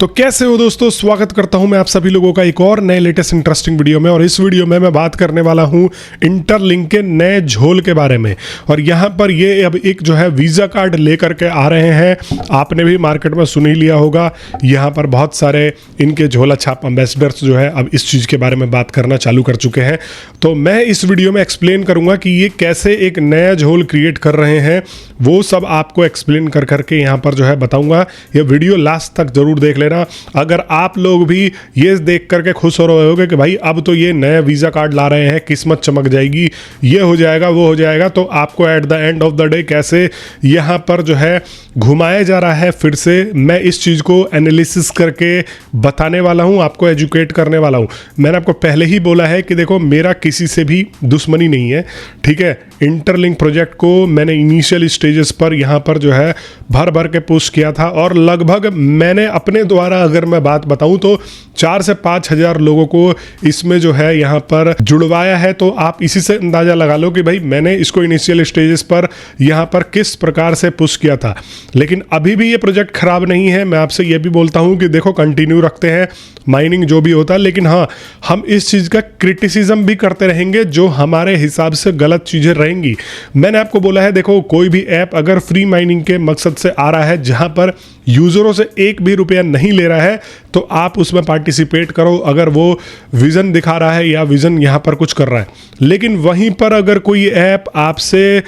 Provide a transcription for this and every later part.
तो कैसे हो दोस्तों, स्वागत करता हूं मैं आप सभी लोगों का एक और नए लेटेस्ट इंटरेस्टिंग वीडियो में। और इस वीडियो में मैं बात करने वाला हूं इंटरलिंक के नए झोल के बारे में। और यहां पर ये अब एक जो है वीज़ा कार्ड लेकर के आ रहे हैं। आपने भी मार्केट में सुन ही लिया होगा, यहां पर बहुत सारे इनके झोला छाप एम्बेसडर्स जो है अब इस चीज़ के बारे में बात करना चालू कर चुके हैं। तो मैं इस वीडियो में एक्सप्लेन करूंगा कि ये कैसे एक नया झोल क्रिएट कर रहे हैं, वो सब आपको एक्सप्लेन कर करके यहाँ पर जो है बताऊंगा। ये वीडियो लास्ट तक जरूर देख लेना। अगर आप लोग भी ये देख करके खुश हो रहे होगे कि भाई अब तो ये नया वीज़ा कार्ड ला रहे हैं, किस्मत चमक जाएगी, ये हो जाएगा वो हो जाएगा, तो आपको at the end of the day कैसे यहाँ पर जो है घुमाया जा रहा है, फिर से मैं इस चीज़ को एनालिसिस करके बताने वाला हूँ, आपको एजुकेट करने वाला हूँ। मैंने आपको पहले ही बोला है कि देखो मेरा किसी से भी दुश्मनी नहीं है, ठीक है। इंटरलिंक प्रोजेक्ट को मैंने इनिशियल स्टेजेस पर यहाँ पर जो है भर भर के पुश किया था और लगभग मैंने अपने द्वारा अगर मैं बात बताऊं तो 4 से 5 हज़ार लोगों को इसमें जो है यहाँ पर जुड़वाया है। तो आप इसी से अंदाज़ा लगा लो कि भाई मैंने इसको इनिशियल स्टेजेस पर यहाँ पर किस प्रकार से पुश किया था। लेकिन अभी भी ये प्रोजेक्ट खराब नहीं है। मैं आपसे ये भी बोलता हूँ कि देखो कंटिन्यू रखते हैं माइनिंग जो भी होता है, लेकिन हाँ हम इस चीज़ का क्रिटिसिज्म भी करते रहेंगे जो हमारे हिसाब से गलत चीज़ें रहेंगी। मैंने आपको बोला है देखो कोई भी ऐप अगर फ्री माइनिंग के मकसद से आ रहा है, जहाँ पर यूज़रों से एक भी रुपया नहीं ले रहा है, तो आप उसमें पार्टिसिपेट करो अगर वो विज़न दिखा रहा है या विज़न यहाँ पर कुछ कर रहा है। लेकिन वहीं पर अगर कोई ऐप आपसे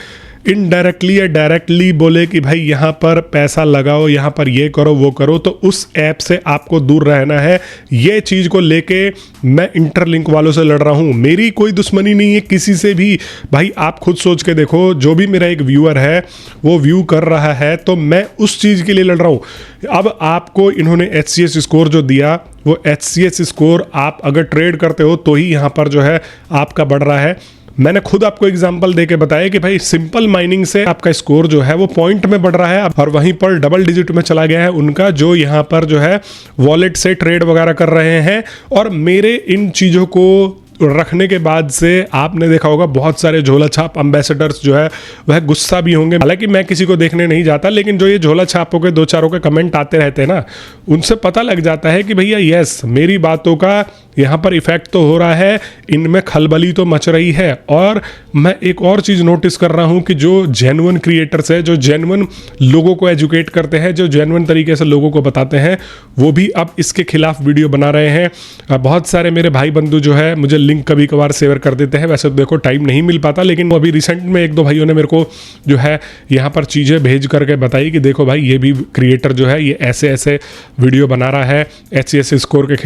इनडायरेक्टली या डायरेक्टली बोले कि भाई यहाँ पर पैसा लगाओ, यहाँ पर ये करो वो करो, तो उस ऐप से आपको दूर रहना है। ये चीज़ को लेके मैं इंटरलिंक वालों से लड़ रहा हूँ। मेरी कोई दुश्मनी नहीं है किसी से भी। भाई आप खुद सोच के देखो, जो भी मेरा एक व्यूअर है वो व्यू कर रहा है तो मैं उस चीज़ के लिए लड़ रहा हूँ। अब आपको इन्होंने HCS स्कोर जो दिया, वो HCS स्कोर आप अगर ट्रेड करते हो तो ही यहाँ पर जो है आपका बढ़ रहा है। मैंने खुद आपको एग्जांपल देके बताया कि भाई सिंपल माइनिंग से आपका स्कोर जो है वो पॉइंट में बढ़ रहा है और वहीं पर डबल डिजिट में चला गया है उनका जो यहाँ पर जो है वॉलेट से ट्रेड वगैरह कर रहे हैं। और मेरे इन चीज़ों को रखने के बाद से आपने देखा होगा बहुत सारे झोला छाप एम्बेसडर्स जो है वह गुस्सा भी होंगे। हालांकि मैं किसी को देखने नहीं जाता, लेकिन जो ये झोला छापों के दो चारों के कमेंट आते रहते हैं ना, उनसे पता लग जाता है कि भैया यस मेरी बातों का यहाँ पर इफेक्ट तो हो रहा है, इनमें खलबली तो मच रही है। और मैं एक और चीज़ नोटिस कर रहा हूँ कि जो जेन्युइन क्रिएटर्स है, जो जेन्युइन लोगों को एजुकेट करते हैं, जो जेन्युइन तरीके से लोगों को बताते हैं, वो भी अब इसके खिलाफ वीडियो बना रहे हैं। बहुत सारे मेरे भाई बंधु जो है मुझे लिंक कभी कभार शेयर कर देते हैं। वैसे तो देखो टाइम नहीं मिल पाता, लेकिन अभी रिसेंट में एक दो भाइयों ने मेरे को जो है यहाँ पर चीज़ें भेज करके बताई कि देखो भाई ये भी क्रिएटर जो है ये ऐसे ऐसे वीडियो बना रहा है HCS स्कोर के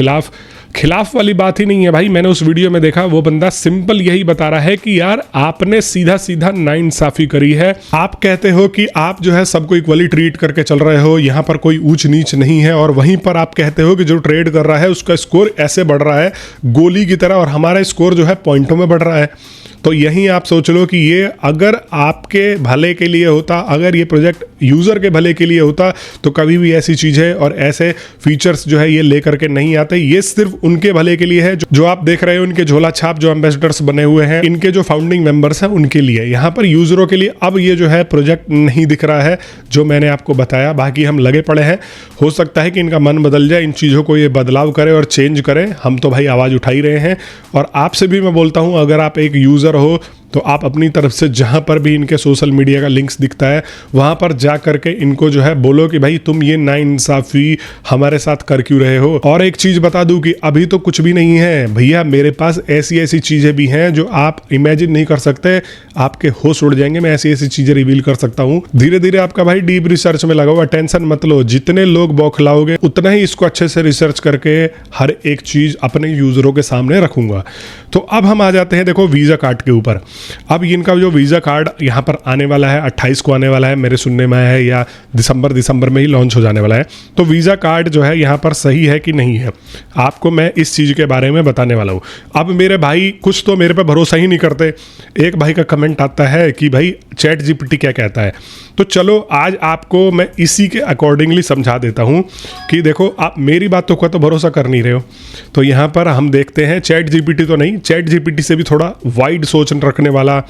खिलाफ वाली बात ही नहीं है भाई। मैंने उस वीडियो में देखा वो बंदा सिंपल यही बता रहा है कि यार आपने सीधा सीधा नाइंसाफी करी है। आप कहते हो कि आप जो है सबको इक्वली ट्रीट करके चल रहे हो, यहाँ पर कोई ऊंच नीच नहीं है, और वहीं पर आप कहते हो कि जो ट्रेड कर रहा है उसका स्कोर ऐसे बढ़ रहा है गोली की तरह, और हमारा स्कोर जो है पॉइंटों में बढ़ रहा है। तो यहीं आप सोच लो कि ये अगर आपके भले के लिए होता, अगर ये प्रोजेक्ट यूज़र के भले के लिए होता, तो कभी भी ऐसी चीज़ें और ऐसे फीचर्स जो है ये लेकर के नहीं आते। ये सिर्फ उनके भले के लिए है। जो आप देख रहे हो इनके झोला छाप जो एम्बेसडर्स बने हुए हैं, इनके जो फाउंडिंग मेंबर्स हैं उनके लिए, यहाँ पर यूज़रों के लिए अब ये जो है प्रोजेक्ट नहीं दिख रहा है जो मैंने आपको बताया। बाकी हम लगे पड़े हैं, हो सकता है कि इनका मन बदल जाए, इन चीज़ों को ये बदलाव करे और चेंज करे। हम तो भाई आवाज़ उठा ही रहे हैं। और आपसे भी मैं बोलता हूँ, अगर आप एक यूज़र हो तो आप अपनी तरफ से जहाँ पर भी इनके सोशल मीडिया का लिंक्स दिखता है वहाँ पर जा करके इनको जो है बोलो कि भाई तुम ये नाइंसाफ़ी हमारे साथ कर क्यों रहे हो। और एक चीज़ बता दूं कि अभी तो कुछ भी नहीं है भैया, मेरे पास ऐसी ऐसी चीज़ें भी हैं जो आप इमेजिन नहीं कर सकते, आपके होश उड़ जाएंगे। मैं ऐसी ऐसी चीज़ें रिवील कर सकता हूँ। धीरे धीरे आपका भाई डीप रिसर्च में लगा हुआ, टेंशन मत लो। जितने लोग बौखलाओगे उतना ही इसको अच्छे से रिसर्च करके हर एक चीज़ अपने यूज़रों के सामने रखूंगा। तो अब हम आ जाते हैं देखो वीज़ा कार्ड के ऊपर। अब इनका जो वीज़ा कार्ड यहाँ पर आने वाला है 28 को आने वाला है, मेरे सुनने में है, या दिसंबर में ही लॉन्च हो जाने वाला है। तो वीज़ा कार्ड जो है यहाँ पर सही है कि नहीं है, आपको मैं इस चीज़ के बारे में बताने वाला हूँ। अब मेरे भाई कुछ तो मेरे पे भरोसा ही नहीं करते। एक भाई का कमेंट आता है कि भाई ChatGPT क्या कहता है। तो चलो आज आपको मैं इसी के अकॉर्डिंगली समझा देता हूँ कि देखो आप मेरी बातों का तो भरोसा कर नहीं रहे हो। तो यहाँ पर हम देखते हैं ChatGPT तो नहीं, ChatGPT से भी थोड़ा वाइड सोच रखने वाला,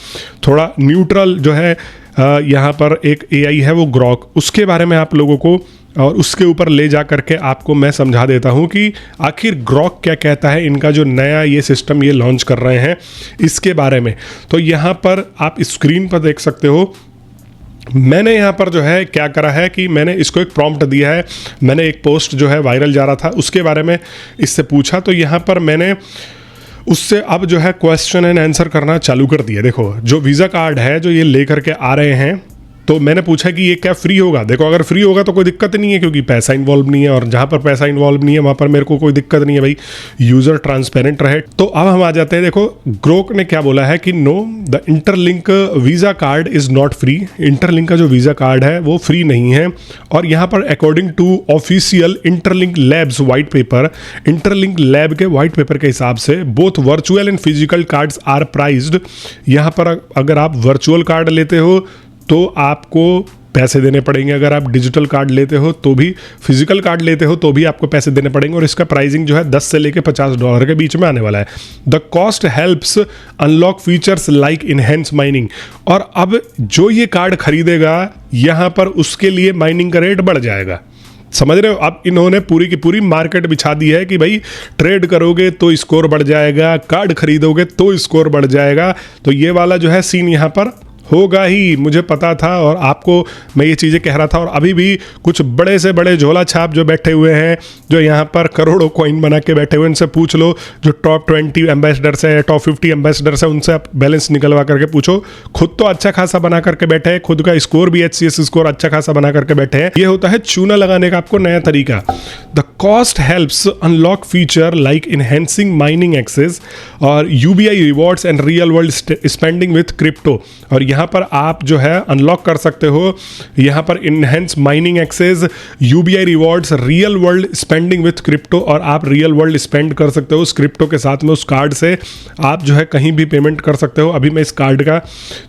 थोड़ा न्यूट्रल जो है यहाँ पर एक AI है वो ग्रॉक, उसके बारे में आप लोगों को और उसके ऊपर ले जा करके आपको मैं समझा देता हूँ कि आखिर ग्रॉक क्या कहता है, इनका जो नया ये सिस्टम ये लॉन्च कर रहे हैं इसके बारे में। तो यहाँ पर आप स्क्रीन पर देख सकते हो, मैंने यहाँ पर जो है क्या करा है कि मैंने इसको एक प्रॉम्प्ट दिया है। मैंने एक पोस्ट जो है वायरल जा रहा था उसके बारे में इससे पूछा, तो यहाँ पर मैंने उससे अब जो है क्वेश्चन एंड आंसर करना चालू कर दिया। देखो जो वीज़ा कार्ड है जो ये लेकर के आ रहे हैं, तो मैंने पूछा कि ये क्या फ्री होगा। देखो अगर फ्री होगा तो कोई दिक्कत नहीं है क्योंकि पैसा इन्वॉल्व नहीं है, और जहाँ पर पैसा इन्वॉल्व नहीं है वहाँ पर मेरे को कोई दिक्कत नहीं है भाई, यूज़र ट्रांसपेरेंट रहे। तो अब हम आ जाते हैं, देखो ग्रोक ने क्या बोला है कि know the interlink visa card is not free. Interlink का जो वीज़ा कार्ड है वो फ्री नहीं है। और यहाँ पर according to official interlink labs white paper, interlink lab के वाइट पेपर के हिसाब से both virtual and physical cards are prized. यहाँ पर अगर आप वर्चुअल कार्ड लेते हो तो आपको पैसे देने पड़ेंगे, अगर आप डिजिटल कार्ड लेते हो तो भी, फिजिकल कार्ड लेते हो तो भी आपको पैसे देने पड़ेंगे, और इसका प्राइसिंग जो है 10 से लेके $50 के बीच में आने वाला है। The cost helps unlock features like enhance mining. और अब जो ये कार्ड खरीदेगा यहाँ पर उसके लिए माइनिंग का रेट बढ़ जाएगा। समझ रहे हो? अब इन्होंने पूरी की पूरी मार्केट बिछा दी है कि भाई ट्रेड करोगे तो स्कोर बढ़ जाएगा, कार्ड खरीदोगे तो स्कोर बढ़ जाएगा। तो ये वाला जो है सीन यहाँ पर होगा ही, मुझे पता था और आपको मैं ये चीज़ें कह रहा था। और अभी भी कुछ बड़े से बड़े झोला छाप जो बैठे हुए हैं, जो यहाँ पर करोड़ों कॉइन बना के बैठे हुए, इनसे पूछ लो, जो टॉप 20 एम्बेसडर्स हैं, टॉप 50 एम्बेसडर्स हैं, उनसे आप बैलेंस निकलवा करके पूछो। खुद तो अच्छा खासा बना करके बैठे हैं, खुद का स्कोर भी HCS स्कोर अच्छा खासा बना करके बैठे हैं। ये होता है चूना लगाने का आपको नया तरीका। The cost helps unlock feature like enhancing mining access और UBI rewards and real world spending with crypto. और यहाँ पर आप जो है अनलॉक कर सकते हो, यहाँ पर enhance mining access, UBI rewards, real world spending with crypto, और आप रियल वर्ल्ड स्पेंड कर सकते हो उस क्रिप्टो के साथ में। उस कार्ड से आप जो है कहीं भी पेमेंट कर सकते हो। अभी मैं इस कार्ड का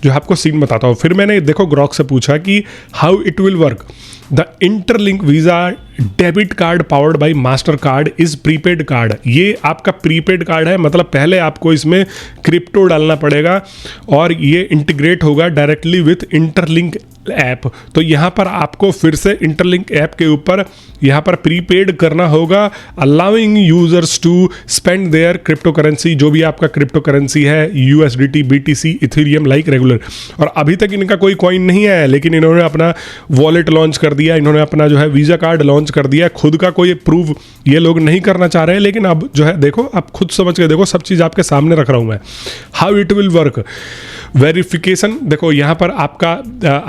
जो है आपको सीन बताता हूँ। फिर मैंने देखो ग्रॉक से पूछा कि how it will work. The interlink visa debit card powered by master card is prepaid card. ये आपका प्रीपेड कार्ड है, मतलब पहले आपको इसमें क्रिप्टो डालना पड़ेगा और ये इंटीग्रेट होगा डायरेक्टली विथ इंटरलिंक ऐप। तो यहाँ पर आपको फिर से इंटरलिंक ऐप के ऊपर यहाँ पर प्रीपेड करना होगा, allowing users to spend their crypto currency, जो भी आपका क्रिप्टो करेंसी है, USDT, BTC, ethereum like regular. और अभी तक इनका कोई कॉइन नहीं है, लेकिन इन्होंने अपना वॉलेट लॉन्च कर दिया, इन्होंने अपना जो है वीज़ा कार्ड लॉन्च कर दिया। खुद का कोई प्रूव ये लोग नहीं करना चाह रहे हैं, लेकिन अब जो है देखो, आप खुद समझ के देखो, सब चीज़ आपके सामने रख रहा हूँ मैं। How it will work, verification, देखो यहाँ पर आपका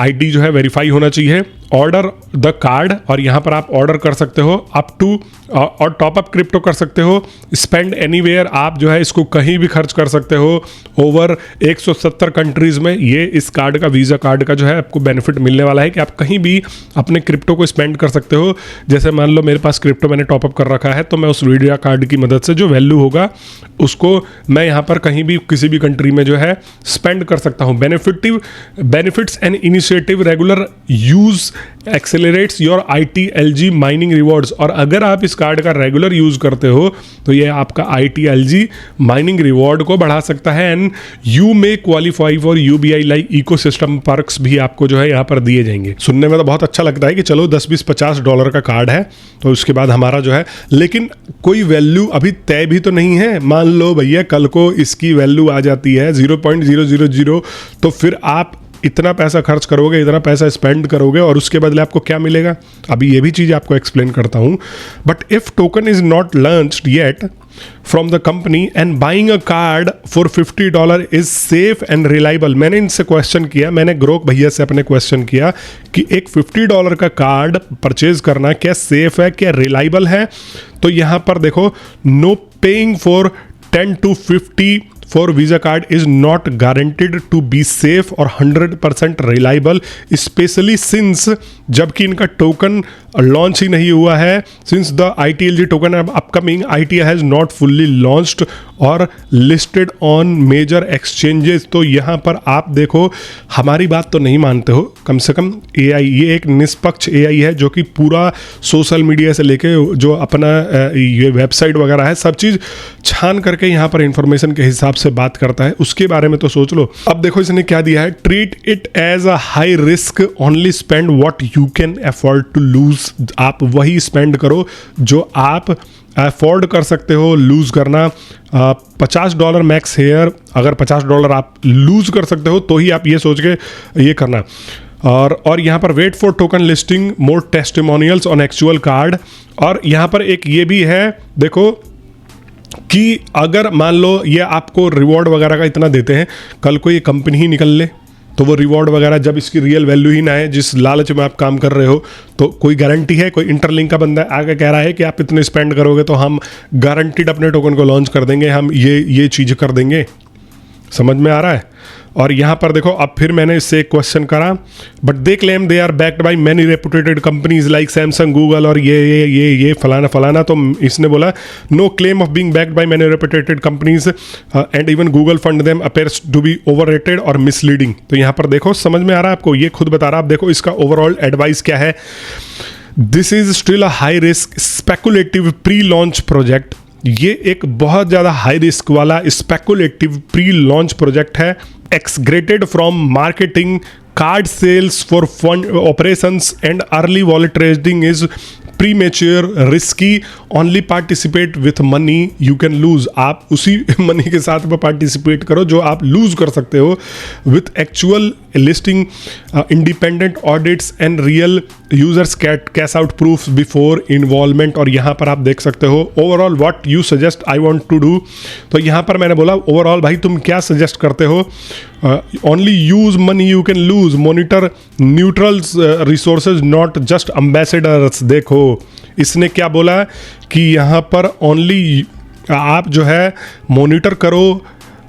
ID जो है वेरीफाई होना चाहिए। ऑर्डर द कार्ड, और यहाँ पर आप ऑर्डर कर सकते हो अप टू, और टॉप अप क्रिप्टो कर सकते हो। स्पेंड एनीवेयर, आप जो है इसको कहीं भी खर्च कर सकते हो। ओवर 170 कंट्रीज़ में ये इस कार्ड का, वीज़ा कार्ड का जो है आपको बेनिफिट मिलने वाला है कि आप कहीं भी अपने क्रिप्टो को स्पेंड कर सकते हो। जैसे मान लो मेरे पास क्रिप्टो मैंने टॉपअप कर रखा है, तो मैं उस वीज़ा कार्ड की मदद से जो वैल्यू होगा उसको मैं यहाँ पर कहीं भी किसी भी कंट्री में जो है स्पेंड कर सकता हूँ। Benefits and initiative regular use accelerates your ITLG mining rewards. और अगर आप इस कार्ड का रेगुलर यूज करते हो तो ये आपका ITLG माइनिंग रिवॉर्ड को बढ़ा सकता है। And you may qualify for UBI like ecosystem perks भी आपको जो है यहाँ पर दिए जाएंगे। सुनने में तो बहुत अच्छा लगता है कि चलो 10, 20, $50 का कार्ड है तो उसके बाद हमारा जो है, लेकिन कोई वैल्यू अभी तय भी तो नहीं है। मान लो भैया कल को इसकी वैल्यू आ जाती है 0.000, तो फिर आप इतना पैसा खर्च करोगे, इतना पैसा स्पेंड करोगे, और उसके बदले आपको क्या मिलेगा? अभी ये भी चीज़ आपको एक्सप्लेन करता हूँ। But if token is not launched yet from the company and buying a card for $50 is safe and reliable. मैंने इनसे क्वेश्चन किया, मैंने ग्रोक भैया से अपने क्वेश्चन किया कि एक $50 का कार्ड परचेज करना क्या सेफ है, क्या रिलायबल है? तो यहाँ पर देखो, no paying for 10 to 50 for Visa card is not guaranteed to be safe और 100% रिलायबल, स्पेशली सिंस, जबकि इनका टोकन लॉन्च ही नहीं हुआ है, since the ITLG token upcoming IT has not fully launched और लिस्टेड ऑन मेजर एक्सचेंजेस। तो यहाँ पर आप देखो, हमारी बात तो नहीं मानते हो, कम से कम AI ये एक निष्पक्ष AI है जो कि पूरा सोशल मीडिया से लेके जो अपना ये वेबसाइट वगैरह है सब चीज़ छान करके यहाँ पर इंफॉर्मेशन के हिसाब से बात करता है। उसके बारे में तो सोच लो। अब देखो इसने क्या दिया है, treat it as a high risk, only spend what you can afford to lose. आप वही स्पेंड करो जो आप अफोर्ड कर सकते हो लूज करना। $50 मैक्स हेयर, अगर $50 आप लूज कर सकते हो तो ही आप ये सोच के ये करना। और यहाँ पर wait for token listing, more testimonials on actual card. और यहाँ पर एक ये भी है देखो कि अगर मान लो ये आपको रिवॉर्ड वगैरह का इतना देते हैं, कल को ये कंपनी ही निकल ले तो वो रिवॉर्ड वगैरह जब इसकी रियल वैल्यू ही ना है, जिस लालच में आप काम कर रहे हो, तो कोई गारंटी है? कोई इंटरलिंक का बंदा आगे कह रहा है कि आप इतने स्पेंड करोगे तो हम गारंटीड अपने टोकन को लॉन्च कर देंगे, हम ये चीज़ कर देंगे। समझ में आ रहा है? और यहाँ पर देखो, अब फिर मैंने इससे एक क्वेश्चन करा, but they claim they are backed by many reputed companies like Samsung, Google और ये फलाना फलाना। तो इसने बोला no claim of being backed by many reputed companies and even Google fund them appears to be overrated और misleading. तो यहाँ पर देखो, समझ में आ रहा है आपको, ये खुद बता रहा है। आप देखो इसका ओवरऑल एडवाइस क्या है, this is still a high risk speculative pre launch project. ये एक बहुत ज़्यादा हाई रिस्क वाला स्पेकुलेटिव प्री लॉन्च प्रोजेक्ट है, exaggerated from marketing, card sales for fund operations and early wallet trading is premature, risky, only participate with money you can lose. आप उसी money के साथ में पार्टिसिपेट करो जो आप लूज कर सकते हो, with actual listing, independent audits and real users cash out proof before involvement. और यहाँ पर आप देख सकते हो overall what you suggest I want to do. तो यहाँ पर मैंने बोला ओवरऑल भाई तुम क्या सजेस्ट करते हो, only use money you can loose, monitor neutral resources not just ambassadors. देखो इसने क्या बोला कि यहाँ पर ओनली आप जो है मॉनिटर करो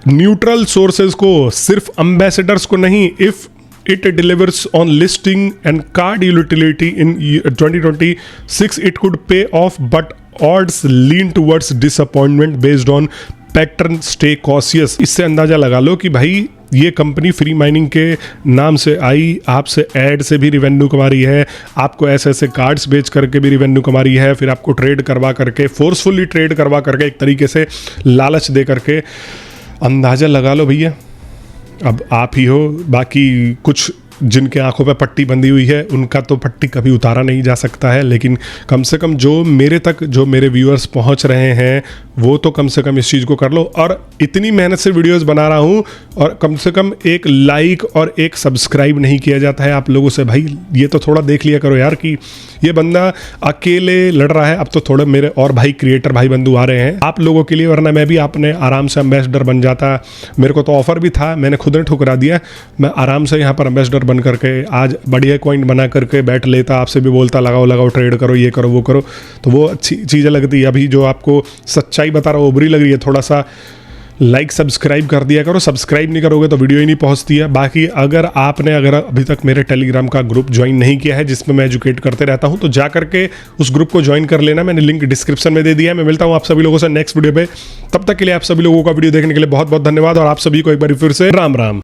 न्यूट्रल सोर्सेज को, सिर्फ एम्बेसडर्स को नहीं। If it delivers on listing and card utility in 2026 it could pay off, but odds lean towards disappointment based on pattern, stay cautious। इससे अंदाजा लगा लो कि भाई ये कंपनी फ्री माइनिंग के नाम से आई, आपसे ऐड से भी रिवेन्यू कमा रही है, आपको ऐसे ऐसे कार्ड्स बेच करके भी रिवेन्यू कमा रही है, फिर आपको ट्रेड करवा करके, फोर्सफुली ट्रेड करवा करके, एक तरीके से लालच दे करके। अंदाजा लगा लो भैया, अब आप ही हो। बाकी कुछ जिनके आंखों पे पट्टी बंधी हुई है उनका तो पट्टी कभी उतारा नहीं जा सकता है, लेकिन कम से कम जो मेरे तक जो मेरे व्यूअर्स पहुंच रहे हैं वो तो कम से कम इस चीज़ को कर लो। और इतनी मेहनत से वीडियोस बना रहा हूं और कम से कम एक लाइक और एक सब्सक्राइब नहीं किया जाता है आप लोगों से। भाई ये तो थोड़ा देख लिया करो यार कि ये बंदा अकेले लड़ रहा है। अब तो थोड़े मेरे और भाई क्रिएटर भाई बंधु आ रहे हैं आप लोगों के लिए, वरना मैं भी आपने आराम से एम्बेसडर बन जाता। मेरे को तो ऑफर भी था, मैंने खुद ने ठुकरा दिया। मैं आराम से यहाँ पर एम्बेसडर बन करके आज बढ़िया कॉइन बना करके बैठ लेता, आपसे भी बोलता लगाओ लगाओ ट्रेड करो, ये करो वो करो, तो वो अच्छी चीज़ें लगती है। अभी जो आपको सच्चाई बता रहा हूँ वो बुरी लग रही है, थोड़ा सा लाइक सब्सक्राइब कर दिया करो। सब्सक्राइब नहीं करोगे तो वीडियो ही नहीं पहुंचती है। बाकी अगर अभी तक मेरे टेलीग्राम का ग्रुप ज्वाइन नहीं किया है जिसमें मैं एजुकेट करते रहता हूं, तो जा करके उस ग्रुप को ज्वाइन कर लेना, मैंने लिंक डिस्क्रिप्शन में दे दिया है। मैं मिलता हूं आप सभी लोगों से नेक्स्ट वीडियो पे, तब तक के लिए आप सभी लोगों का वीडियो देखने के लिए बहुत बहुत धन्यवाद और आप सभी को एक बार फिर से राम राम।